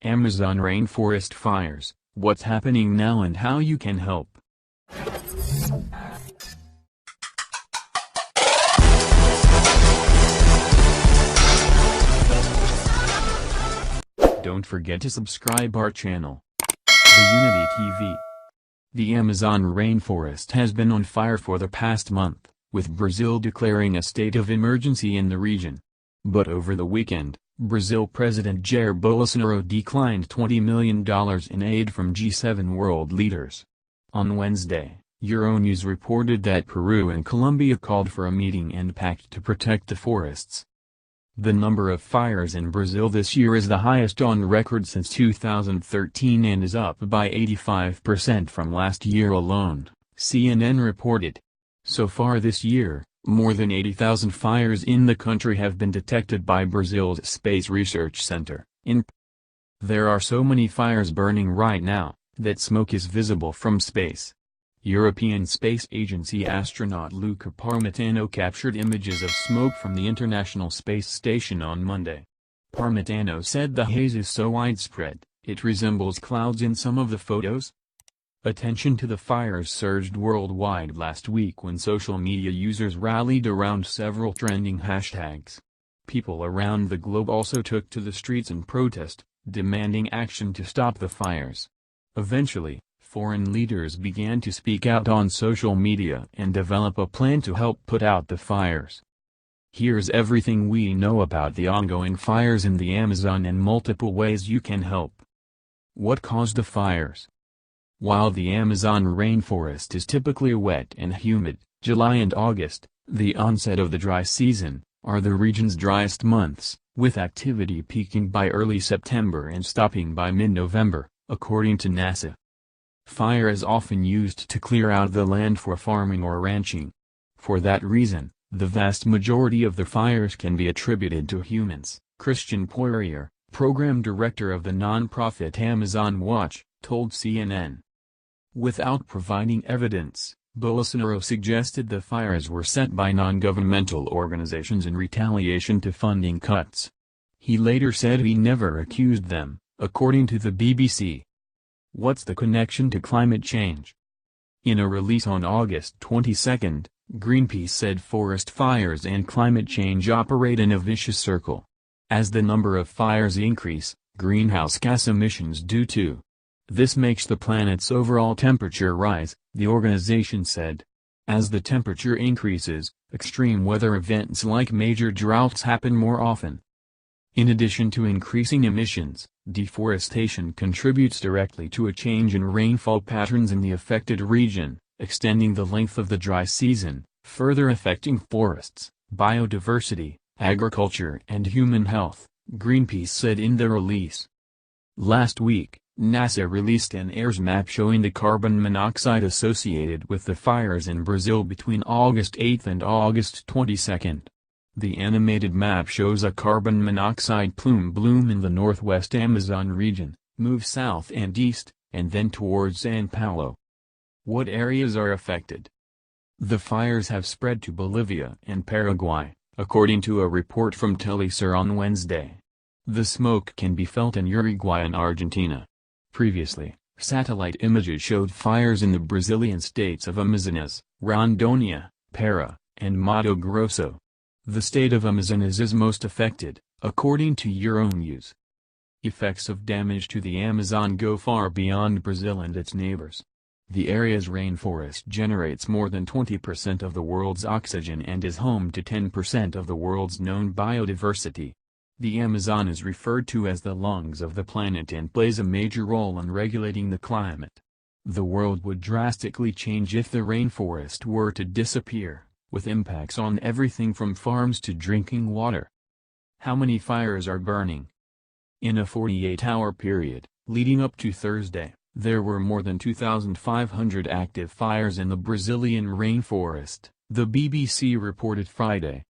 Amazon rainforest fires, what's happening now and how you can help. Don't forget to subscribe our channel, The Unity TV. The Amazon rainforest has been on fire for the past month, with Brazil declaring a state of emergency in the region. But over the weekend, Brazil President Jair Bolsonaro declined $20 million in aid from G7 world leaders. On Wednesday, Euronews reported that Peru and Colombia called for a meeting and pact to protect the forests. The number of fires in Brazil this year is the highest on record since 2013 and is up by 85% from last year alone, CNN reported. So far this year, more than 80,000 fires in the country have been detected by Brazil's Space Research Center. There are so many fires burning right now, that smoke is visible from space. European Space Agency astronaut Luca Parmitano captured images of smoke from the International Space Station on Monday. Parmitano said the haze is so widespread, it resembles clouds in some of the photos. Attention to the fires surged worldwide last week when social media users rallied around several trending hashtags. People around the globe also took to the streets in protest, demanding action to stop the fires. Eventually, foreign leaders began to speak out on social media and develop a plan to help put out the fires. Here's everything we know about the ongoing fires in the Amazon and multiple ways you can help. What caused the fires? While the Amazon rainforest is typically wet and humid, July and August, the onset of the dry season, are the region's driest months, with activity peaking by early September and stopping by mid-November, according to NASA. Fire is often used to clear out the land for farming or ranching. For that reason, the vast majority of the fires can be attributed to humans. Christian Poirier, program director of the nonprofit Amazon Watch, told CNN. Without providing evidence, Bolsonaro suggested the fires were set by non-governmental organizations in retaliation to funding cuts. He later said he never accused them, according to the BBC. What's the connection to climate change? In a release on August 22, Greenpeace said forest fires and climate change operate in a vicious circle. As the number of fires increase, greenhouse gas emissions do too. This makes the planet's overall temperature rise, the organization said. As the temperature increases, extreme weather events like major droughts happen more often. In addition to increasing emissions, deforestation contributes directly to a change in rainfall patterns in the affected region, extending the length of the dry season, further affecting forests, biodiversity, agriculture and human health, Greenpeace said in the release. Last week, NASA released an air map showing the carbon monoxide associated with the fires in Brazil between August 8 and August 22. The animated map shows a carbon monoxide plume bloom in the northwest Amazon region, move south and east, and then towards São Paulo. What areas are affected? The fires have spread to Bolivia and Paraguay, according to a report from Telesur on Wednesday. The smoke can be felt in Uruguay and Argentina. Previously, satellite images showed fires in the Brazilian states of Amazonas, Rondônia, Pará, and Mato Grosso. The state of Amazonas is most affected, according to Euronews. Effects of damage to the Amazon go far beyond Brazil and its neighbors. The area's rainforest generates more than 20% of the world's oxygen and is home to 10% of the world's known biodiversity. The Amazon is referred to as the lungs of the planet and plays a major role in regulating the climate. The world would drastically change if the rainforest were to disappear, with impacts on everything from farms to drinking water. How many fires are burning? In a 48-hour period, leading up to Thursday, there were more than 2,500 active fires in the Brazilian rainforest, the BBC reported Friday.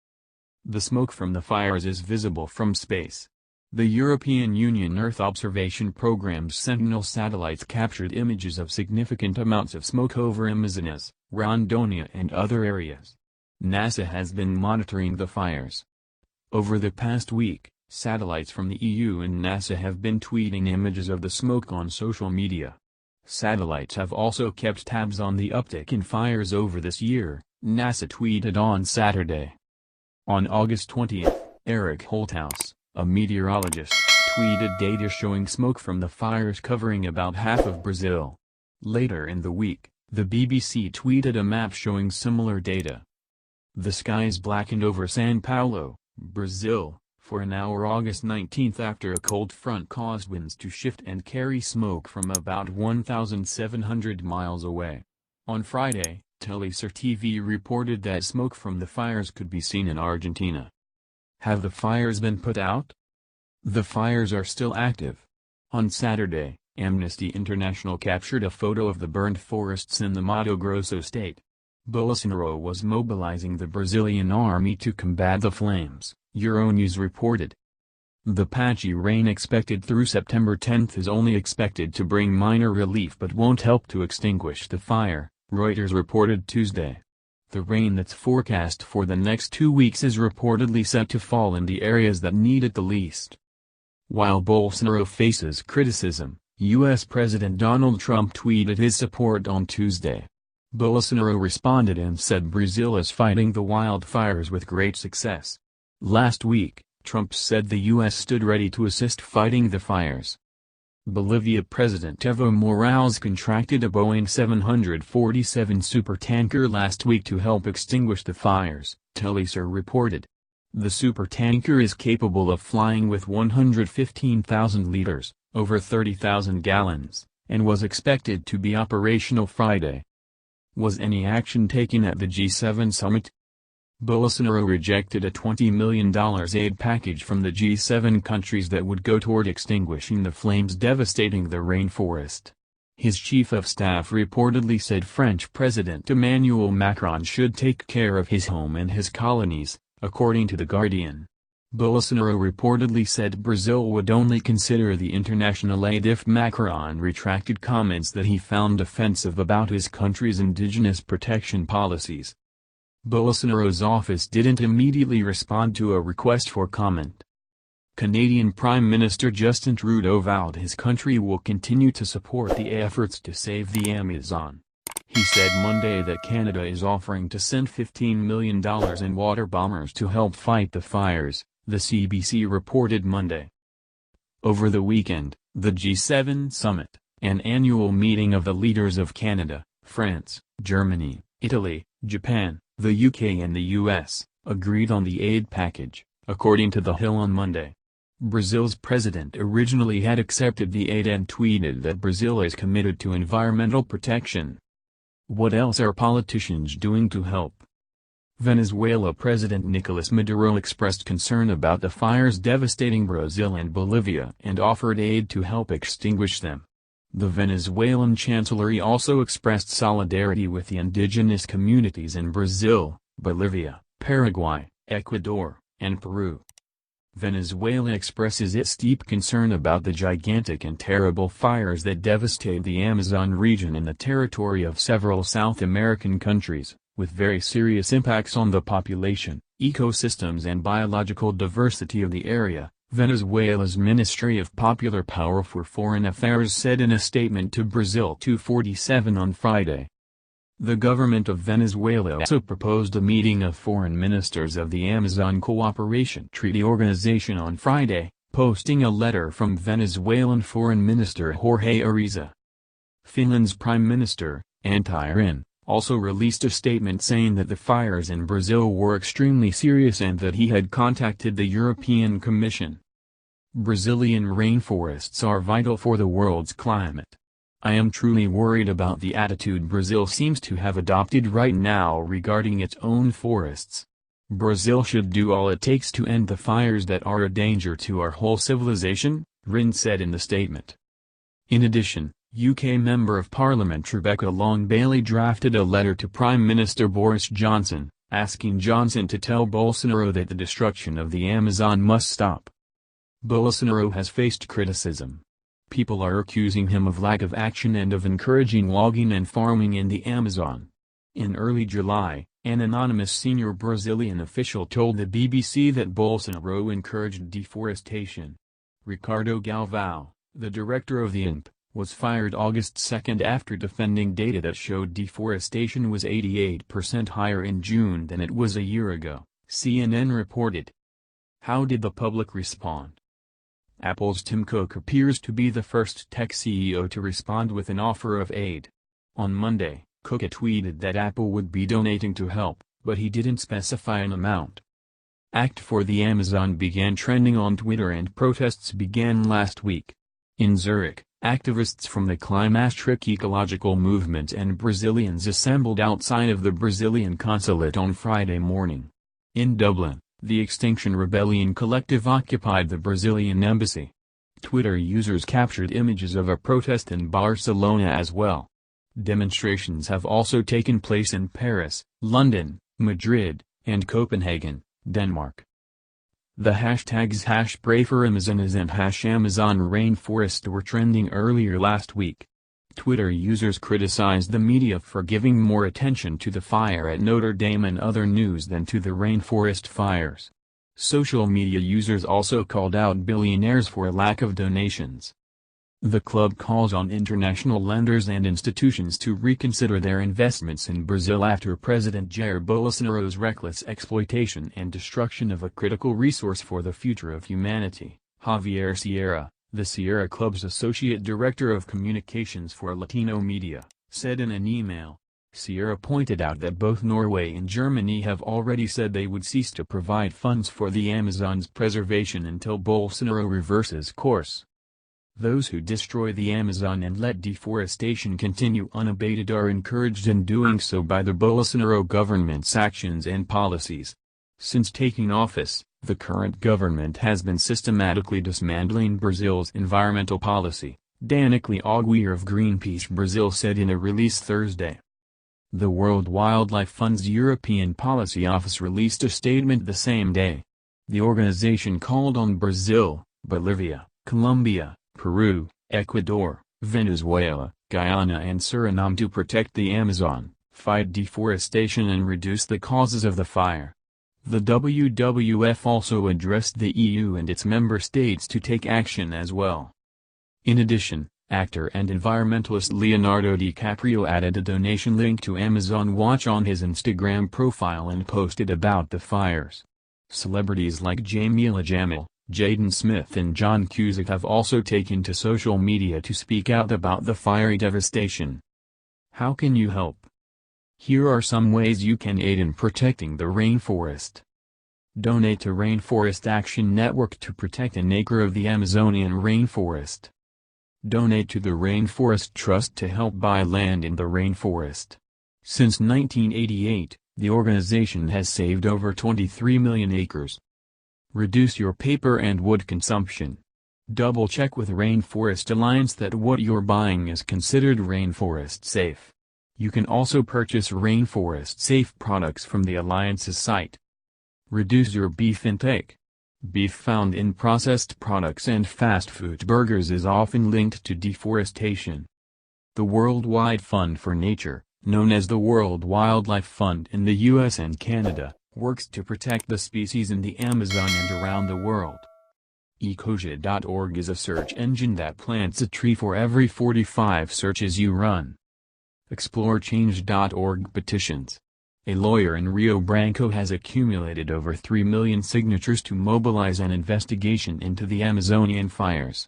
The smoke from the fires is visible from space. The European Union Earth Observation Programme's Sentinel satellites captured images of significant amounts of smoke over Amazonas, Rondônia and other areas. NASA has been monitoring the fires. Over the past week, Satellites from the EU and NASA have been tweeting images of the smoke on social media. Satellites have also kept tabs on the uptick in fires over this year, NASA tweeted on Saturday. On August 20th, Eric Holthaus, a meteorologist, tweeted data showing smoke from the fires covering about half of Brazil. Later in the week, the BBC tweeted a map showing similar data. The skies blackened over São Paulo, Brazil, for an hour August 19 after a cold front caused winds to shift and carry smoke from about 1,700 miles away. On Friday, Telesur TV reported that smoke from the fires could be seen in Argentina. Have the fires been put out? The fires are still active. On Saturday, Amnesty International captured a photo of the burned forests in the Mato Grosso state. Bolsonaro was mobilizing the Brazilian army to combat the flames, Euronews reported. The patchy rain expected through September 10 is only expected to bring minor relief but won't help to extinguish the fire, Reuters reported Tuesday. The rain that's forecast for the next 2 weeks is reportedly set to fall in the areas that need it the least. While Bolsonaro faces criticism, U.S. President Donald Trump tweeted his support on Tuesday. Bolsonaro responded and said Brazil is fighting the wildfires with great success. Last week, Trump said the U.S. stood ready to assist fighting the fires. Bolivia President Evo Morales contracted a Boeing 747 supertanker last week to help extinguish the fires, Telesur reported. The supertanker is capable of flying with 115,000 liters, over 30,000 gallons, and was expected to be operational Friday. Was any action taken at the G7 summit? Bolsonaro rejected a $20 million aid package from the G7 countries that would go toward extinguishing the flames devastating the rainforest. His chief of staff reportedly said French President Emmanuel Macron should take care of his home and his colonies, according to The Guardian. Bolsonaro reportedly said Brazil would only consider the international aid if Macron retracted comments that he found offensive about his country's indigenous protection policies. Bolsonaro's office didn't immediately respond to a request for comment. Canadian Prime Minister Justin Trudeau vowed his country will continue to support the efforts to save the Amazon. He said Monday that Canada is offering to send $15 million in water bombers to help fight the fires, the CBC reported Monday. Over the weekend, the G7 summit, an annual meeting of the leaders of Canada, France, Germany, Italy, Japan, the UK and the US, agreed on the aid package, according to The Hill on Monday. Brazil's president originally had accepted the aid and tweeted that Brazil is committed to environmental protection. What else are politicians doing to help? Venezuela President Nicolas Maduro expressed concern about the fires devastating Brazil and Bolivia and offered aid to help extinguish them. The Venezuelan Chancellery also expressed solidarity with the indigenous communities in Brazil, Bolivia, Paraguay, Ecuador, and Peru. Venezuela expresses its deep concern about the gigantic and terrible fires that devastate the Amazon region in the territory of several South American countries, with very serious impacts on the population, ecosystems and biological diversity of the area, Venezuela's Ministry of Popular Power for Foreign Affairs said in a statement to Brazil 247 on Friday. The government of Venezuela also proposed a meeting of foreign ministers of the Amazon Cooperation Treaty Organization on Friday, posting a letter from Venezuelan Foreign Minister Jorge Araiza. Finland's Prime Minister, Antti Rinne, also released a statement saying that the fires in Brazil were extremely serious and that he had contacted the European Commission. Brazilian rainforests are vital for the world's climate. I am truly worried about the attitude Brazil seems to have adopted right now regarding its own forests. Brazil should do all it takes to end the fires that are a danger to our whole civilization, Rinne said in the statement. In addition, UK Member of Parliament Rebecca Long-Bailey drafted a letter to Prime Minister Boris Johnson, asking Johnson to tell Bolsonaro that the destruction of the Amazon must stop. Bolsonaro has faced criticism. People are accusing him of lack of action and of encouraging logging and farming in the Amazon. In early July, An anonymous senior Brazilian official told the BBC that Bolsonaro encouraged deforestation. Ricardo Galvão, the director of the INPE, was fired August 2 after defending data that showed deforestation was 88% higher in June than it was a year ago, CNN reported. How did the public respond? Apple's Tim Cook appears to be the first tech CEO to respond with an offer of aid. On Monday, Cook tweeted that Apple would be donating to help, but he didn't specify an amount. Act for the Amazon began trending on Twitter and protests began last week. In Zurich, activists from the climatic ecological movement and Brazilians assembled outside of the Brazilian consulate on Friday morning. In Dublin, the Extinction Rebellion collective occupied the Brazilian embassy. Twitter users captured images of a protest in Barcelona as well. Demonstrations have also taken place in Paris, London, Madrid, and Copenhagen, Denmark. The hashtags #PrayForAmazonas and #Amazon Rainforest were trending earlier last week. Twitter users criticized the media for giving more attention to the fire at Notre Dame and other news than to the rainforest fires. Social media users also called out billionaires for a lack of donations. The club calls on international lenders and institutions to reconsider their investments in Brazil after President Jair Bolsonaro's reckless exploitation and destruction of a critical resource for the future of humanity. Javier Sierra, the Sierra Club's associate director of communications for Latino media, said in an email. Sierra pointed out that both Norway and Germany have already said they would cease to provide funds for the Amazon's preservation until Bolsonaro reverses course. Those who destroy the Amazon and let deforestation continue unabated are encouraged in doing so by the Bolsonaro government's actions and policies. Since taking office, the current government has been systematically dismantling Brazil's environmental policy, Danicle Aguirre of Greenpeace Brazil said in a release Thursday. The World Wildlife Fund's European Policy Office released a statement the same day. The organization called on Brazil, Bolivia, Colombia, Peru, Ecuador, Venezuela, Guyana and Suriname to protect the Amazon, fight deforestation and reduce the causes of the fire. The WWF also addressed the EU and its member states to take action as well. In addition, actor and environmentalist Leonardo DiCaprio added a donation link to Amazon Watch on his Instagram profile and posted about the fires. Celebrities like Jamila Jamil, Jaden Smith and John Cusack have also taken to social media to speak out about the fiery devastation. How can you help? Here are some ways you can aid in protecting the rainforest. Donate to Rainforest Action Network to protect an acre of the Amazonian rainforest. Donate to the Rainforest Trust to help buy land in the rainforest. Since 1988, the organization has saved over 23 million acres. Reduce your paper and wood consumption. Double-check with Rainforest Alliance that what you're buying is considered rainforest safe. You can also purchase rainforest safe products from the Alliance's site. Reduce your beef intake. Beef found in processed products and fast food burgers is often linked to deforestation. The Worldwide Fund for Nature, known as the World Wildlife Fund in the US and Canada, works to protect the species in the Amazon and around the world. Ecosia.org is a search engine that plants a tree for every 45 searches you run. ExploreChange.org petitions. A lawyer in Rio Branco has accumulated over 3 million signatures to mobilize an investigation into the Amazonian fires.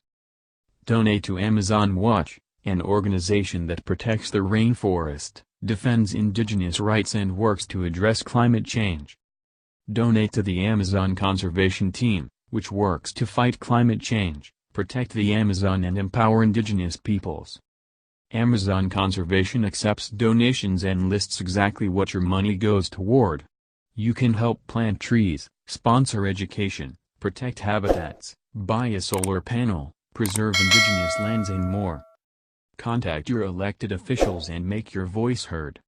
Donate to Amazon Watch, an organization that protects the rainforest, defends indigenous rights and works to address climate change. Donate to the Amazon Conservation Team, which works to fight climate change, protect the Amazon and empower indigenous peoples. Amazon Conservation accepts donations and lists exactly what your money goes toward. You can help plant trees, sponsor education, protect habitats, buy a solar panel, preserve indigenous lands and more. Contact your elected officials and make your voice heard.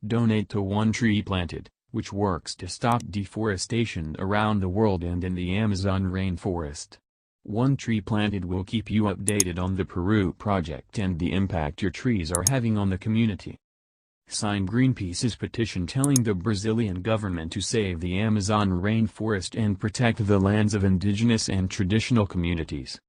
Donate to One Tree Planted, which works to stop deforestation around the world and in the Amazon rainforest. One Tree Planted will keep you updated on the Peru project and the impact your trees are having on the community. signed Greenpeace's petition telling the Brazilian government to save the Amazon rainforest and protect the lands of indigenous and traditional communities.